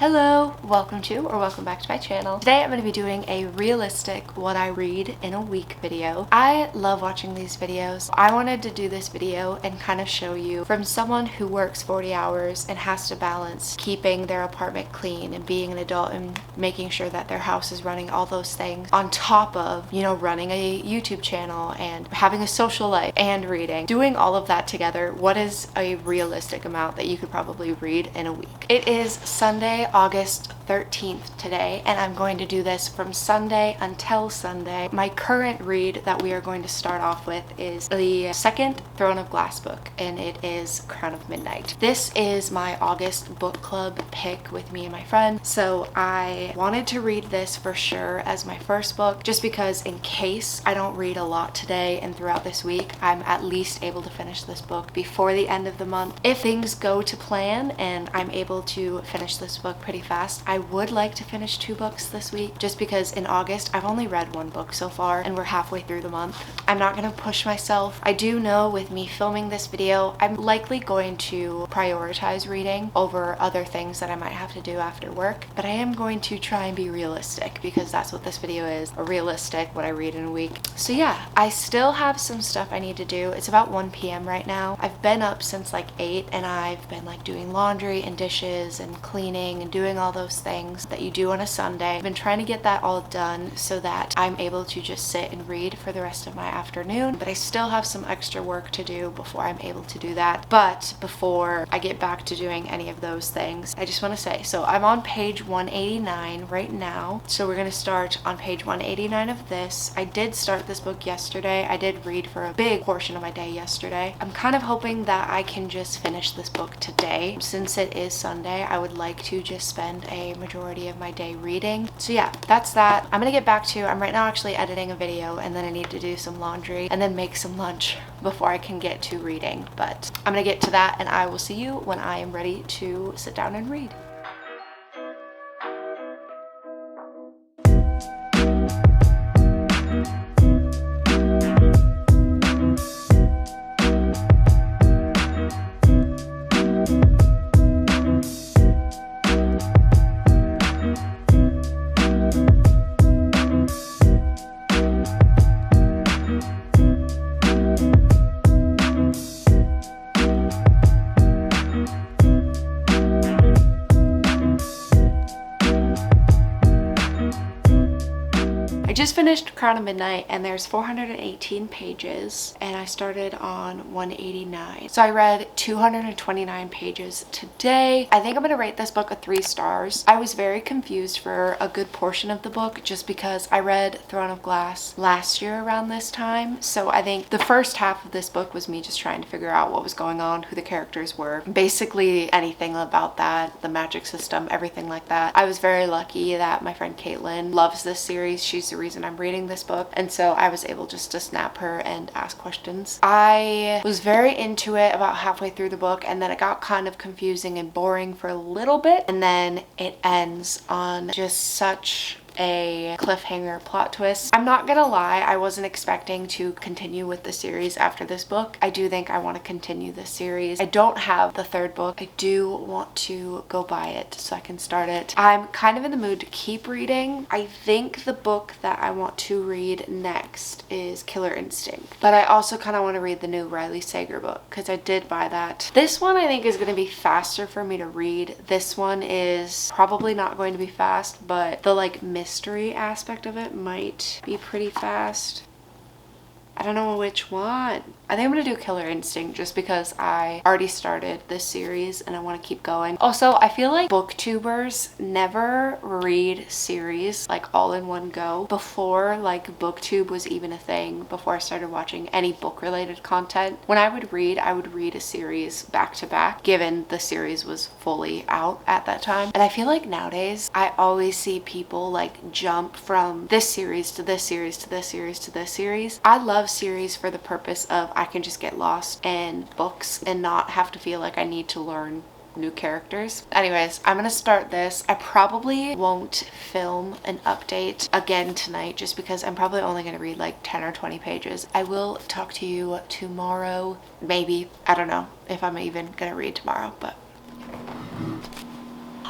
Hello, welcome back to my channel. Today I'm going to be doing a realistic what I read in a week video. I love watching these videos. I wanted to do this video and kind of show you from someone who works 40 hours and has to balance keeping their apartment clean and being an adult and making sure that their house is running, all those things on top of, running a YouTube channel and having a social life and reading. Doing all of that together, what is a realistic amount that you could probably read in a week? It is Sunday, August 13th today, and I'm going to do this from Sunday until Sunday. My current read that we are going to start off with is the second Throne of Glass book, and it is Crown of Midnight. This is my August book club pick with me and my friend, so I wanted to read this for sure as my first book, just because in case I don't read a lot today and throughout this week, I'm at least able to finish this book before the end of the month. If things go to plan and I'm able to finish this book pretty fast, I would like to finish 2 books this week, just because in August I've only read 1 book so far and we're halfway through the month. I'm not going to push myself. I do know with me filming this video, I'm likely going to prioritize reading over other things that I might have to do after work, but I am going to try and be realistic because that's what this video is, a realistic what I read in a week. So yeah, I still have some stuff I need to do. It's about 1 p.m. right now. I've been up since like 8 and I've been like doing laundry and dishes and cleaning and doing all those things that you do on a Sunday. I've been trying to get that all done so that I'm able to just sit and read for the rest of my afternoon, but I still have some extra work to do before I'm able to do that. But before I get back to doing any of those things, I just want to say, so I'm on page 189 right now, so we're going to start on page 189 of this. I did start this book yesterday. I did read for a big portion of my day yesterday. I'm kind of hoping that I can just finish this book today. Since it is Sunday, I would like to just spend a majority of my day reading. So yeah, that's that. I'm gonna get back to, I'm right now actually editing a video, and then I need to do some laundry and then make some lunch before I can get to reading. But I'm gonna get to that and I will see you when I am ready to sit down and read. I just finished Crown of Midnight and there's 418 pages and I started on 189. So I read 229 pages today. I think I'm gonna rate this book a 3 stars. I was very confused for a good portion of the book just because I read Throne of Glass last year around this time. So I think the first half of this book was me just trying to figure out what was going on, who the characters were, basically anything about that, the magic system, everything like that. I was very lucky that my friend Caitlin loves this series. She's the reason I'm reading this book, and so I was able just to snap her and ask questions. I was very into it about halfway through the book, and then it got kind of confusing and boring for a little bit, and then it ends on just such a cliffhanger plot twist. I'm not gonna lie, I wasn't expecting to continue with the series after this book. I do think I want to continue this series. I don't have the 3rd book. I do want to go buy it so I can start it. I'm kind of in the mood to keep reading. I think the book that I want to read next is Killer Instinct, but I also kind of want to read the new Riley Sager book because I did buy that. This one I think is going to be faster for me to read. This one is probably not going to be fast, but the mystery aspect of it might be pretty fast. I don't know which one. I think I'm gonna do Killer Instinct just because I already started this series and I want to keep going. Also, I feel like booktubers never read series like all in one go. Before booktube was even a thing, before I started watching any book related content, when I would read a series back to back, given the series was fully out at that time. And I feel like nowadays I always see people jump from this series to this series to this series to this series. I love series for the purpose of I can just get lost in books and not have to feel like I need to learn new characters. Anyways, I'm gonna start this. I probably won't film an update again tonight just because I'm probably only gonna read 10 or 20 pages. I will talk to you tomorrow, maybe. I don't know if I'm even gonna read tomorrow, but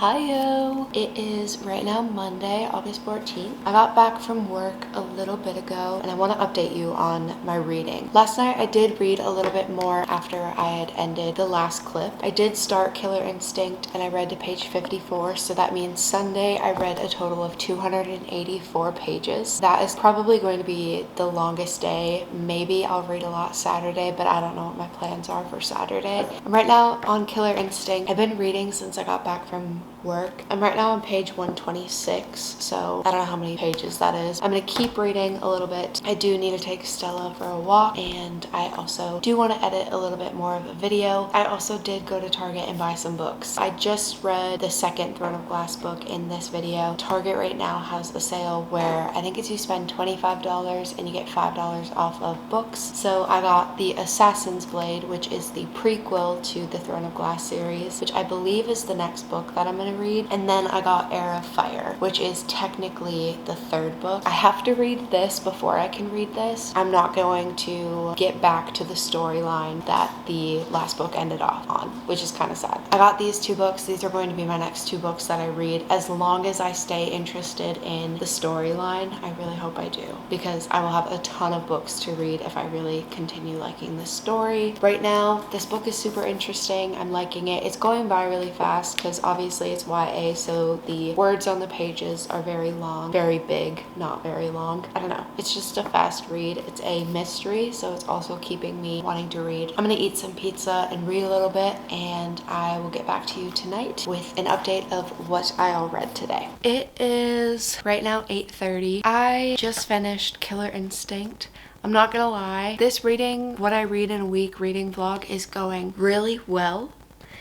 Hiyo! It is right now Monday, August 14th. I got back from work a little bit ago and I want to update you on my reading. Last night I did read a little bit more after I had ended the last clip. I did start Killer Instinct and I read to page 54, so that means Sunday I read a total of 284 pages. That is probably going to be the longest day. Maybe I'll read a lot Saturday, but I don't know what my plans are for Saturday. I'm right now on Killer Instinct. I've been reading since I got back from work. I'm right now on page 126, so I don't know how many pages that is. I'm gonna keep reading a little bit. I do need to take Stella for a walk, and I also do want to edit a little bit more of a video. I also did go to Target and buy some books. I just read the second Throne of Glass book in this video. Target right now has a sale where I think it's you spend $25 and you get $5 off of books. So I got the Assassin's Blade, which is the prequel to the Throne of Glass series, which I believe is the next book that I'm gonna read. And then I got Heir, which is technically the third book. I have to read this before I can read this. I'm not going to get back to the storyline that the last book ended off on, which is kind of sad. I got these two books. These are going to be my next two books that I read, as long as I stay interested in the storyline. I really hope I do, because I will have a ton of books to read if I really continue liking this story. Right now, this book is super interesting. I'm liking it. It's going by really fast because obviously it's YA, so the words on the pages are very long, very big, not very long. I don't know. It's just a fast read. It's a mystery, so it's also keeping me wanting to read. I'm gonna eat some pizza and read a little bit, and I will get back to you tonight with an update of what I all read today. It is right now 8:30. I just finished Killer Instinct. I'm not gonna lie, this reading, what I read in a week reading vlog, is going really well.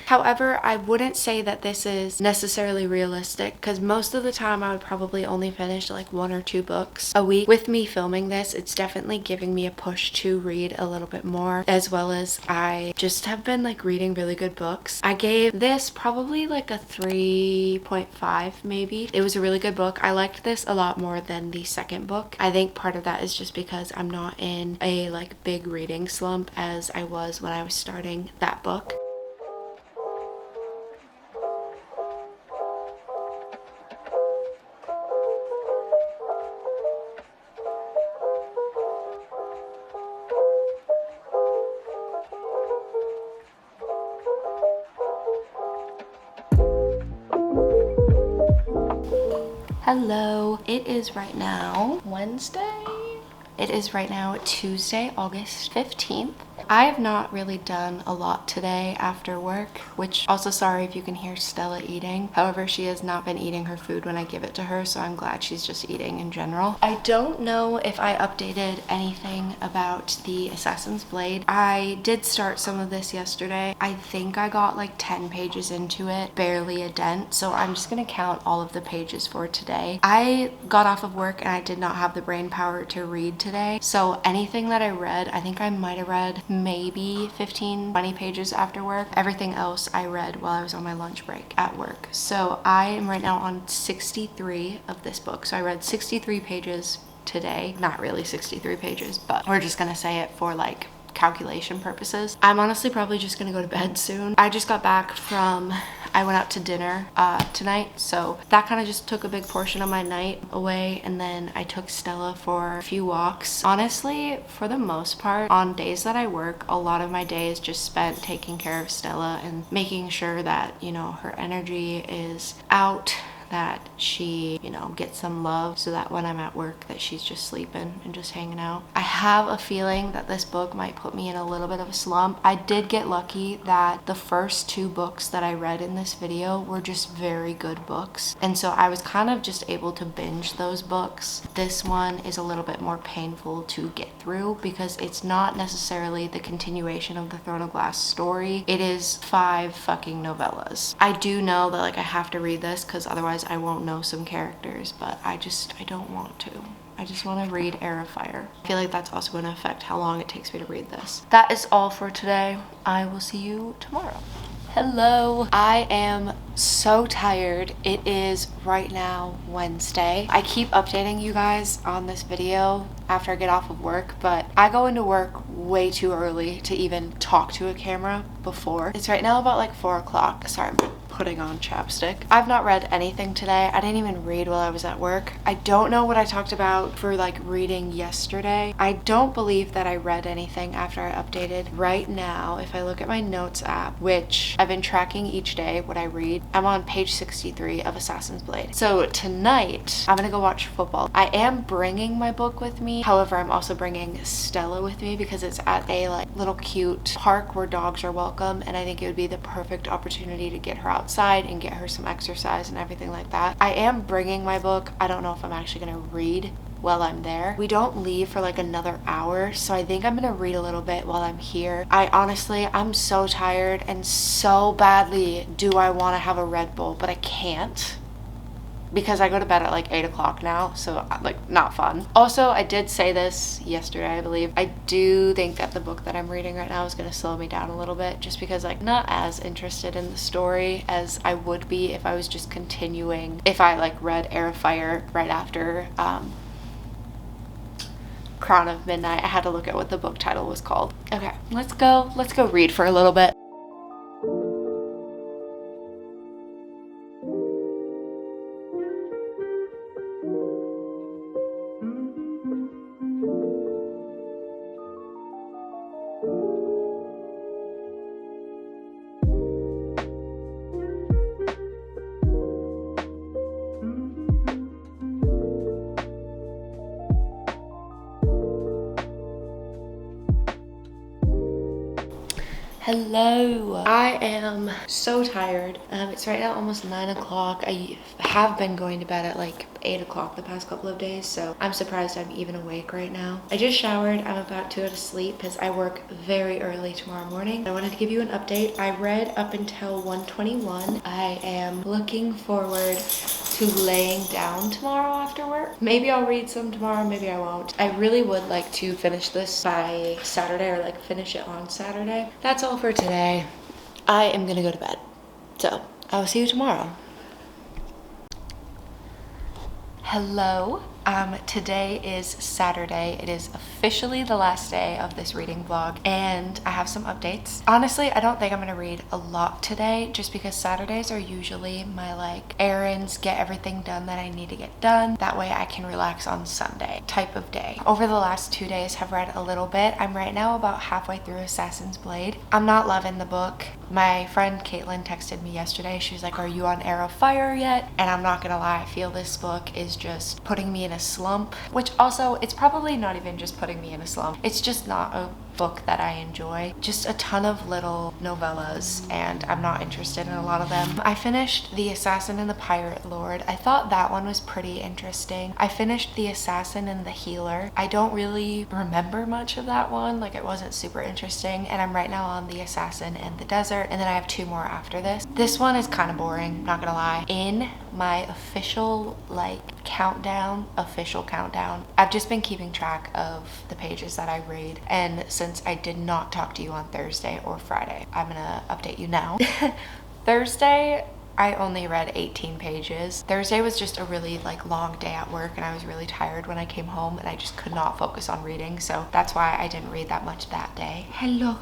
However, I wouldn't say that this is necessarily realistic, because most of the time I would probably only finish like 1 or 2 books a week. With me filming this, it's definitely giving me a push to read a little bit more, as well as I just have been like reading really good books. I gave this probably like a 3.5 maybe. It was a really good book. I liked this a lot more than the second book. I think part of that is just because I'm not in a like big reading slump as I was when I was starting that book. Hello, it is right now Wednesday. It is right now Tuesday, August 15th. I have not really done a lot today after work, which also sorry if you can hear Stella eating. However, she has not been eating her food when I give it to her, so I'm glad she's just eating in general. I don't know if I updated anything about the Assassin's Blade. I did start some of this yesterday. I think I got like 10 pages into it, barely a dent, so I'm just gonna count all of the pages for today. I got off of work and I did not have the brain power to read today, so anything that I read, I think I might have read maybe 15-20 pages after work. Everything else I read while I was on my lunch break at work. So I am right now on 63 of this book. So I read 63 pages today. Not really 63 pages, but we're just gonna say it for like calculation purposes. I'm honestly probably just gonna go to bed soon. I just got back from, I went out to dinner tonight, so that kind of just took a big portion of my night away, and then I took Stella for a few walks. Honestly, for the most part, on days that I work, a lot of my day is just spent taking care of Stella and making sure that, you know, her energy is out, that she, you know, gets some love, so that when I'm at work that she's just sleeping and just hanging out. I have a feeling that this book might put me in a little bit of a slump. I did get lucky that the first 2 books that I read in this video were just very good books, and so I was kind of just able to binge those books. This one is a little bit more painful to get through because it's not necessarily the continuation of the Throne of Glass story. It is 5 fucking novellas. I do know that like I have to read this because otherwise I won't know some characters, but I don't want to. I just want to read Heir. I feel like that's also going to affect how long it takes me to read this. That is all for today. I will see you tomorrow. Hello. I am so tired. It is right now Wednesday. I keep updating you guys on this video after I get off of work, but I go into work way too early to even talk to a camera before. It's right now about like 4 o'clock. Sorry, I'm putting on chapstick. I've not read anything today. I didn't even read while I was at work. I don't know what I talked about for like reading yesterday. I don't believe that I read anything after I updated. Right now, if I look at my notes app, which I've been tracking each day what I read, I'm on page 63 of Assassin's Blade. So tonight, I'm gonna go watch football. I am bringing my book with me. However, I'm also bringing Stella with me because it's at a like little cute park where dogs are welcome, and I think it would be the perfect opportunity to get her outside and get her some exercise and everything like that. I am bringing my book. I don't know if I'm actually gonna read while I'm there. We don't leave for like another hour, so I think I'm gonna read a little bit while I'm here. I'm so tired, and so badly do I want to have a Red Bull, but I can't because I go to bed at like 8 o'clock now, so like not fun. Also, I did say this yesterday, I believe. I do think that the book that I'm reading right now is gonna slow me down a little bit, just because like not as interested in the story as I would be if I was just continuing, if I like read Heir of Fire right after Crown of Midnight. I had to look at what the book title was called. Okay, let's go read for a little bit. Hello. I am so tired. It's right now almost 9 o'clock. I have been going to bed at like 8 o'clock the past couple of days, so I'm surprised I'm even awake right now. I just showered. I'm about to go to sleep because I work very early tomorrow morning. I wanted to give you an update. I read up until 121. I am looking forward to laying down tomorrow after work. Maybe I'll read some tomorrow, maybe I won't. I really would like to finish this by Saturday, or like finish it on Saturday. That's all for today. I am gonna go to bed. So I will see you tomorrow. Hello. Today is Saturday. It is officially the last day of this reading vlog, and I have some updates. Honestly, I don't think I'm gonna read a lot today, just because Saturdays are usually my like errands, get everything done that I need to get done. That way I can relax on Sunday type of day. Over the last 2 days, have read a little bit. I'm right now about halfway through Assassin's Blade. I'm not loving the book. My friend Caitlin texted me yesterday. She was like, "Are you on Heir of Fire yet?" And I'm not gonna lie, I feel this book is just putting me in a slump, which also, it's probably not even just putting me in a slump. It's just not a book that I enjoy. Just a ton of little novellas, and I'm not interested in a lot of them. I finished The Assassin and the Pirate Lord. I thought that one was pretty interesting. I finished The Assassin and the Healer. I don't really remember much of that one. Like, it wasn't super interesting. And I'm right now on The Assassin and the Desert, and then I have 2 more after this. This one is kind of boring, not gonna lie. In my official official countdown, I've just been keeping track of the pages that I read, and since I did not talk to you on Thursday or Friday, I'm gonna update you now. Thursday, I only read 18 pages. Thursday was just a really like long day at work, and I was really tired when I came home, and I just could not focus on reading, so that's why I didn't read that much that day. Hello.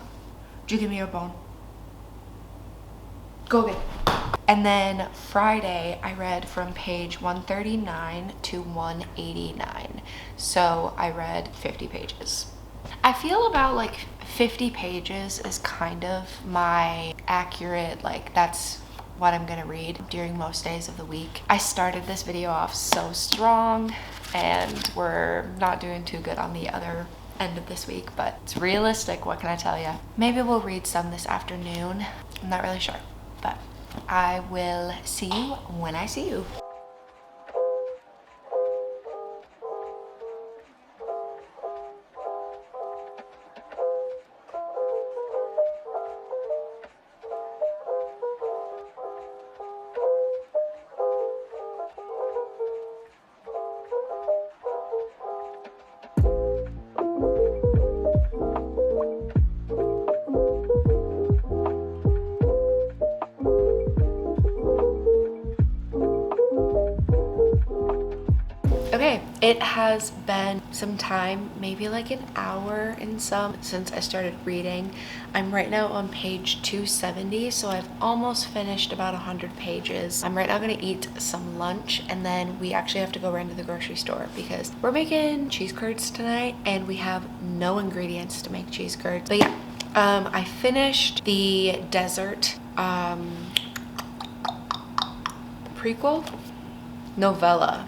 Did you give me your bone? Go get it. And then Friday, I read from page 139 to 189. So I read 50 pages. I feel about like 50 pages is kind of my accurate, like that's what I'm gonna read during most days of the week. I started this video off so strong, and we're not doing too good on the other end of this week, but it's realistic, what can I tell you? Maybe we'll read some this afternoon. I'm not really sure, but I will see you when I see you. It has been some time, maybe like an hour and some, since I started reading. I'm right now on page 270, so I've almost finished about 100 pages. I'm right now gonna eat some lunch, and then we actually have to go run to the grocery store because we're making cheese curds tonight and we have no ingredients to make cheese curds. But yeah, I finished the desert prequel novella.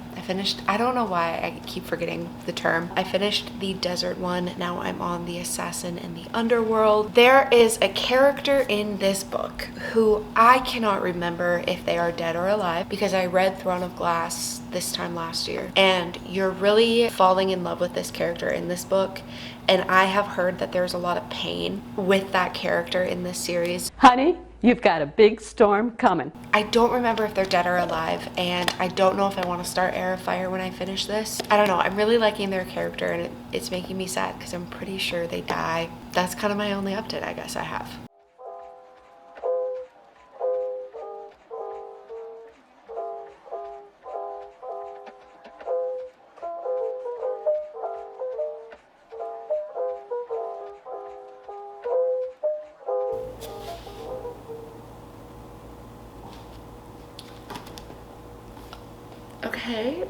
I don't know why I keep forgetting the term. I finished the desert one. Now I'm on the assassin in the underworld. There is a character in this book who I cannot remember if they are dead or alive because I read Throne of Glass this time last year, and you're really falling in love with this character in this book. And I have heard that there's a lot of pain with that character in this series. Honey, you've got a big storm coming. I don't remember if they're dead or alive, and I don't know if I want to start Heir of Fire when I finish this. I don't know. I'm really liking their character, and it's making me sad because I'm pretty sure they die. That's kind of my only update I guess I have. Okay,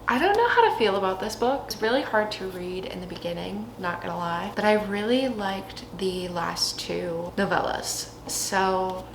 I don't know how to feel about this book. It's really hard to read in the beginning, not gonna lie, but I really liked the last two novellas, so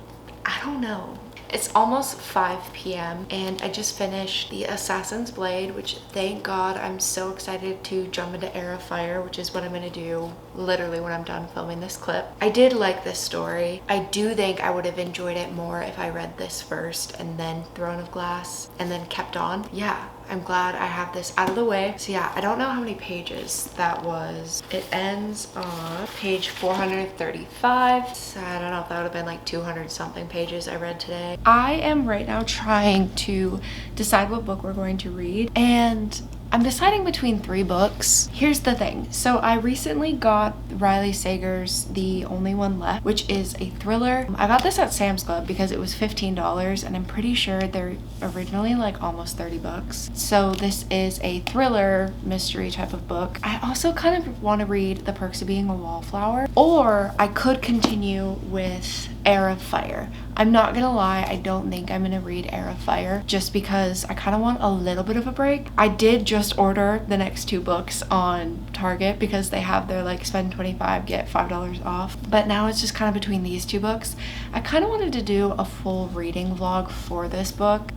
I don't know. It's almost 5 p.m. and I just finished The Assassin's Blade, which thank God I'm so excited to jump into Heir of Fire, which is what I'm gonna do literally when I'm done filming this clip. I did like this story. I do think I would have enjoyed it more if I read this first and then Throne of Glass and then kept on. Yeah, I'm glad I have this out of the way. So yeah, I don't know how many pages that was. It ends on page 435. So I don't know if that would have been like 200 something pages I read today. I am right now trying to decide what book we're going to read, and I'm deciding between 3 books. Here's the thing. So I recently got Riley Sager's The Only One Left, which is a thriller. I got this at Sam's Club because it was $15, and I'm pretty sure they're originally like almost 30 bucks. So this is a thriller mystery type of book. I also kind of want to read The Perks of Being a Wallflower, or I could continue with Heir of Fire. I'm not gonna lie, I don't think I'm gonna read Heir of Fire just because I kind of want a little bit of a break. I did just order the next 2 books on Target because they have their like spend $25 get $5 off, but now it's just kind of between these 2 books. I kind of wanted to do a full reading vlog for this book.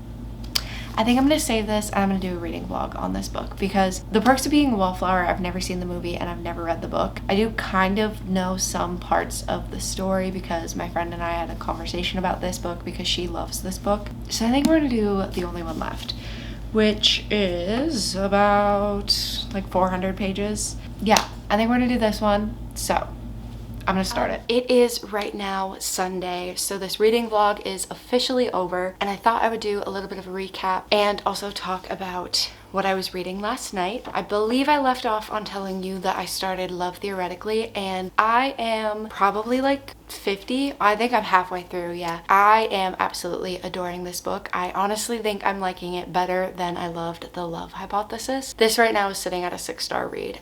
I think I'm gonna save this and I'm gonna do a reading vlog on this book because The Perks of Being a Wallflower, I've never seen the movie and I've never read the book. I do kind of know some parts of the story because my friend and I had a conversation about this book because she loves this book. So I think we're gonna do The Only One Left, which is about like 400 pages. Yeah, I think we're gonna do this one. So I'm gonna start it. It is right now Sunday, so this reading vlog is officially over, and I thought I would do a little bit of a recap and also talk about what I was reading last night. I believe I left off on telling you that I started Love Theoretically, and I am probably like 50. I think I'm halfway through, yeah. I am absolutely adoring this book. I honestly think I'm liking it better than I loved The Love Hypothesis. This right now is sitting at a 6-star read.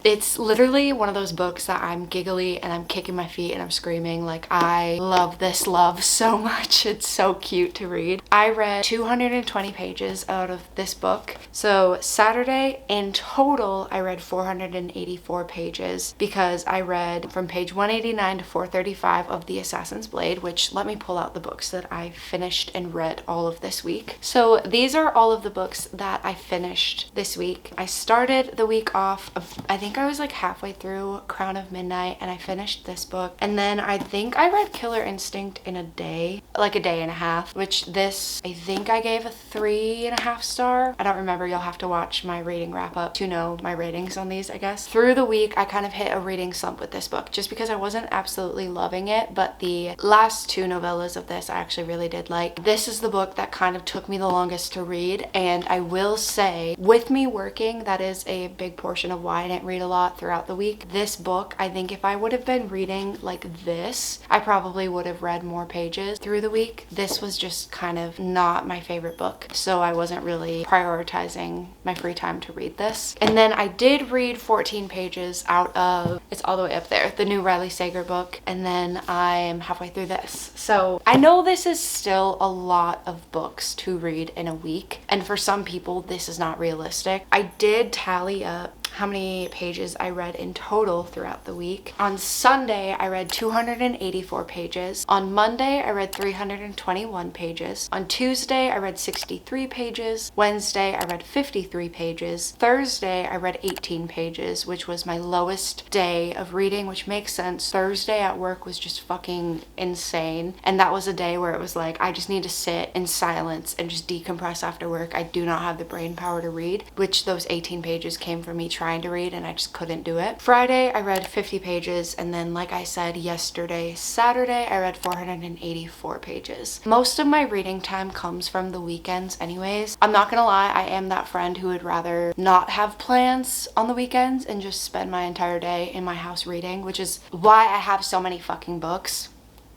It's literally one of those books that I'm giggly and I'm kicking my feet and I'm screaming like I love this love so much. It's so cute to read. I read 220 pages out of this book. So Saturday in total, I read 484 pages because I read from page 189 to 435 of The Assassin's Blade, which let me pull out the books that I finished and read all of this week. So these are all of the books that I finished this week. I started the week off, I think I was like halfway through Crown of Midnight and I finished this book. And then I think I read Killer Instinct in a day, like a day and a half, which this I think I gave a 3.5 star. I don't remember. You'll have to watch my reading wrap up to know my ratings on these, I guess. Through the week, I kind of hit a reading slump with this book just because I wasn't absolutely loving it, but the last 2 novellas of this I actually really did like. This is the book that kind of took me the longest to read, and I will say, with me working, that is a big portion of why I didn't read a lot throughout the week. This book, I think if I would have been reading like this, I probably would have read more pages. Through through the week. This was just kind of not my favorite book, so I wasn't really prioritizing my free time to read this. And then I did read 14 pages out of, it's all the way up there, the new Riley Sager book, and then I am halfway through this. So I know this is still a lot of books to read in a week, and for some people this is not realistic. I did tally up how many pages I read in total throughout the week. On Sunday, I read 284 pages. On Monday, I read 321 pages. On Tuesday, I read 63 pages. Wednesday, I read 53 pages. Thursday, I read 18 pages, which was my lowest day of reading, which makes sense. Thursday at work was just fucking insane. And that was a day where it was like, I just need to sit in silence and just decompress after work. I do not have the brain power to read, which those 18 pages came from me trying to read and I just couldn't do it. Friday I read 50 pages, and then like I said yesterday, Saturday I read 484 pages. Most of my reading time comes from the weekends anyways. I'm not gonna lie, I am that friend who would rather not have plans on the weekends and just spend my entire day in my house reading, which is why I have so many fucking books.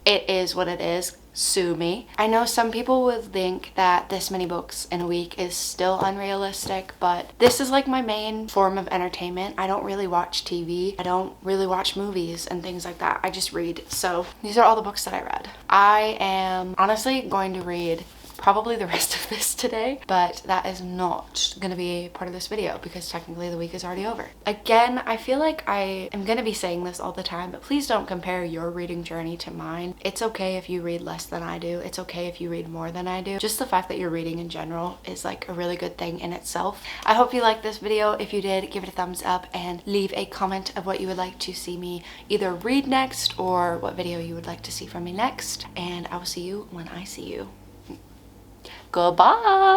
It is what it is. Sue me. I know some people would think that this many books in a week is still unrealistic, but this is like my main form of entertainment. I don't really watch TV. I don't really watch movies and things like that. I just read. So these are all the books that I read. I am honestly going to read probably the rest of this today, but that is not gonna be part of this video because technically the week is already over. Again, I feel like I am gonna be saying this all the time, but please don't compare your reading journey to mine. It's okay if you read less than I do. It's okay if you read more than I do. Just the fact that you're reading in general is like a really good thing in itself. I hope you liked this video. If you did, give it a thumbs up and leave a comment of what you would like to see me either read next or what video you would like to see from me next. And I will see you when I see you. Goodbye.